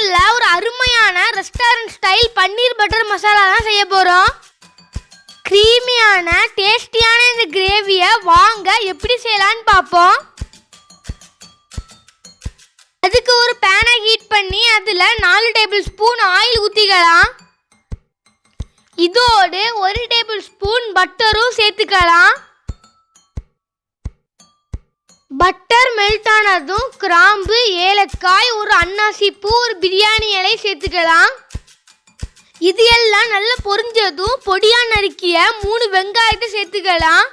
சேனல்ல ஒரு அருமையான ரெஸ்டாரண்ட் ஸ்டைல் பன்னீர் பட்டர் மசாலா தான் செய்ய போறோம். கிரீமியான டேஸ்டியான இந்த கிரேவியை வாங்க எப்படி செய்யலாம்னு பார்ப்போம். அதுக்கு ஒரு பேனை ஹீட் பண்ணி அதில் 4 டேபிள் ஸ்பூன் ஆயில் ஊற்றிக்கலாம். இதோடு 1 டேபிள் ஸ்பூன் பட்டரும் சேர்த்துக்கலாம். பட்டர் மெல்ட் ஆனதும் கிராம்பு, ஏலக்காய், ஒரு அன்னாசி பூ, ஒரு பிரியாணி இலை சேர்த்துக்கலாம். இது எல்லாம் நல்லா பொரிஞ்சதும் பொடியா நறுக்கிய 3 வெங்காயத்தை சேர்த்துக்கலாம்.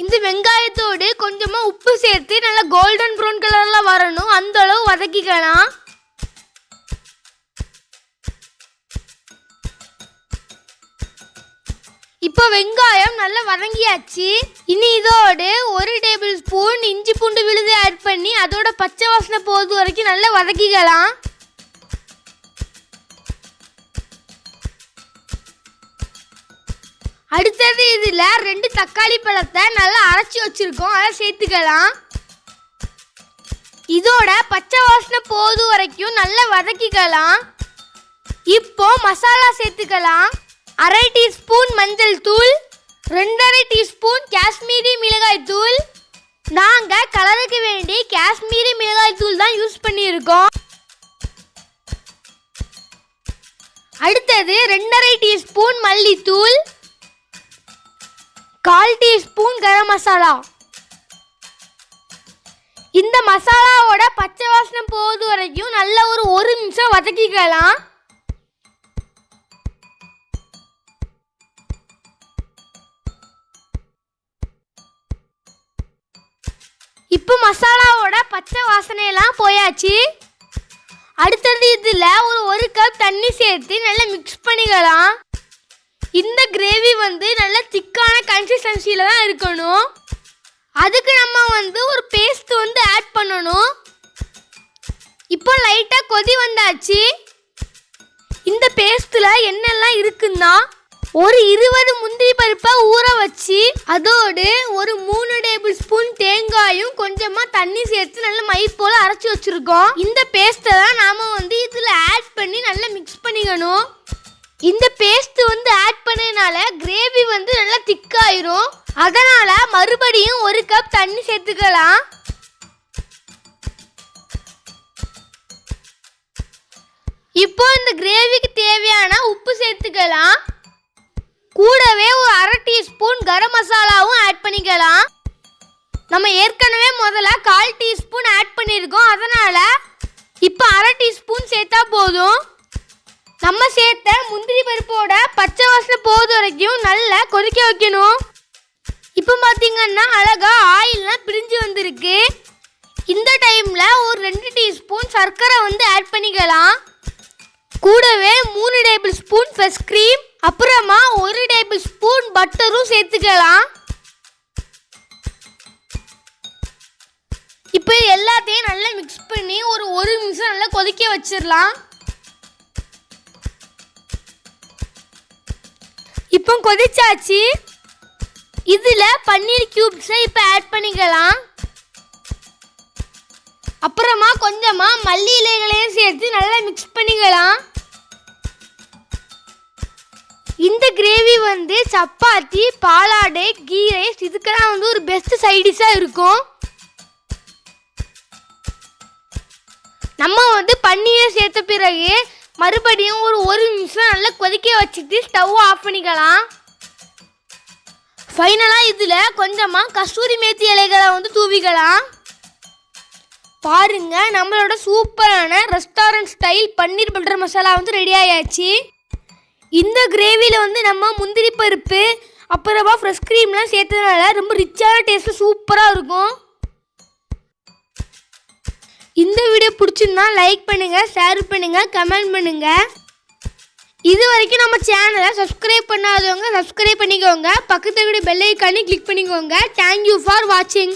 இந்த வெங்காயத்தோடு கொஞ்சமாக உப்பு சேர்த்து நல்லா கோல்டன் ப்ரௌன் கலரில் வரணும், அந்த அளவு வதக்கிக்கலாம். இப்போ வெங்காயம் நல்லா வதங்கியாச்சு. இனி இதோடு 1 டேபிள் ஸ்பூன் இஞ்சி பூண்டு விழுது ஆட் பண்ணி அதோட பச்சை வாசனை போது வரைக்கும் நல்லா வதக்கிக்கலாம். அடுத்தது இதில் 2 தக்காளி பழத்தை நல்லா அரைச்சி வச்சிருக்கோம், அதை சேர்த்துக்கலாம். இதோட பச்சை வாசனை போது வரைக்கும் நல்லா வதக்கிக்கலாம். இப்போ மசாலா சேர்த்துக்கலாம். 1/2 டீஸ்பூன் மஞ்சள் தூள், 2/2 டீஸ்பூன் காஷ்மீரி மிளகாய் தூள். நாங்கள் கலருக்கு வேண்டி காஷ்மீரி மிளகாய் தூள் தான் யூஸ் பண்ணியிருக்கோம். அடுத்தது 2/2 டீஸ்பூன் மல்லித்தூள், 1/4 டீஸ்பூன் கரம் மசாலா. இந்த மசாலாவோட பச்சை வாசனை போது வரைக்கும் நல்லா ஒரு 1 நிமிஷம் வதக்கிக்கலாம். இப்போ மசாலாவோட பச்சை வாசனையெல்லாம் போயாச்சு. அடுத்தது இதில் ஒரு 1 கப் தண்ணி சேர்த்து நல்லா மிக்ஸ் பண்ணிக்கலாம். இந்த கிரேவி நல்ல திக்கான கன்சிஸ்டன்சியில் தான் இருக்கணும். அதுக்கு நம்ம ஒரு பேஸ்ட் ஆட் பண்ணணும். இப்போ லைட்டாக கொதி வந்தாச்சு. இந்த பேஸ்ட்டில் என்னெல்லாம் இருக்குன்னா, ஒரு 20 முந்திரி பருப்பை ஊற வச்சு அதோடு ஒரு 3 டேபிள் ஸ்பூன் தேங்காயும் கொஞ்சமாக தண்ணி சேர்த்து நல்லா மை போல் அரைச்சி வச்சுருக்கோம். இந்த பேஸ்ட்டை தான் நாம் இதில் ஆட் பண்ணி நல்லா மிக்ஸ் பண்ணிக்கணும். இந்த பேஸ்ட் ஆட் பண்ணனால கிரேவி நல்லா திக்காயிரும். அதனால் மறுபடியும் 1 கப் தண்ணி சேர்த்துக்கலாம். இப்போ இந்த கிரேவிக்கு தேவையான உப்பு சேர்த்துக்கலாம். கூடவே ஒரு 1/2 டீஸ்பூன் கரம் மசாலாவும் ஆட் பண்ணிக்கலாம். நம்ம ஏற்கனவே முதல்ல 1/4 டீஸ்பூன் ஆட் பண்ணியிருக்கோம், அதனால் இப்போ 1/2 டீஸ்பூன் சேர்த்தா போதும். நம்ம சேர்த்த முந்திரி பருப்போட பச்சை வாசனை போது வரைக்கும் நல்லா கொதிக்க வைக்கணும். இப்போ பார்த்தீங்கன்னா அழகா ஆயில்லாம் பிரிஞ்சு வந்திருக்கு. இந்த டைமில் ஒரு 2 டீஸ்பூன் சர்க்கரை ஆட் பண்ணிக்கலாம். கூடவே 3 டேபிள் ஸ்பூன் ஃப்ரெஷ் க்ரீம், அப்புறமா 1 டேபிள் ஸ்பூன் பட்டரும் சேர்த்துக்கலாம். இப்போ எல்லாத்தையும் நல்லா மிக்ஸ் பண்ணி ஒரு 1 நிமிஷம் நல்லா கொதிக்க வச்சிடலாம். இப்போ கொதிச்சாச்சு. இதில் பன்னீர் கியூப்ஸை இப்போ ஆட் பண்ணிக்கலாம். அப்புறமா கொஞ்சமாக மல்லி இலைகளையும் சேர்த்து நல்லா மிக்ஸ் பண்ணிக்கலாம். இந்த கிரேவி சப்பாத்தி, பாலாடை, கீ ரைஸ் இதுக்கெல்லாம் ஒரு பெஸ்ட் சைடிஷாக இருக்கும். நம்ம பன்னீரை சேர்த்த பிறகு மறுபடியும் ஒரு 1 நிமிஷம் நல்லா கொதிக்க வச்சுட்டு ஸ்டவ் ஆஃப் பண்ணிக்கலாம். ஃபைனலாக இதில் கொஞ்சமாக கஸ்தூரி மேத்தி இலைகளை தூவிக்கலாம். பாருங்க, நம்மளோட சூப்பரான ரெஸ்டாரண்ட் ஸ்டைல் பன்னீர் பட்டர் மசாலா ரெடி ஆயாச்சு. இந்த கிரேவியில் நம்ம முந்திரி பருப்பு அப்புறமா ஃப்ரெஷ் க்ரீம்லாம் சேர்த்ததுனால ரொம்ப ரிச்சான டேஸ்ட்டு சூப்பராக இருக்கும். இந்த வீடியோ பிடிச்சிருந்தா லைக் பண்ணுங்கள், ஷேர் பண்ணுங்கள், கமெண்ட் பண்ணுங்கள். இது வரைக்கும் நம்ம சேனலை சப்ஸ்கிரைப் பண்ணாதவங்க சப்ஸ்கிரைப் பண்ணிக்கோங்க. பக்கத்தில் கூட பெல் ஐக்கானை கிளிக் பண்ணிக்கோங்க. தேங்க்யூ ஃபார் வாட்சிங்.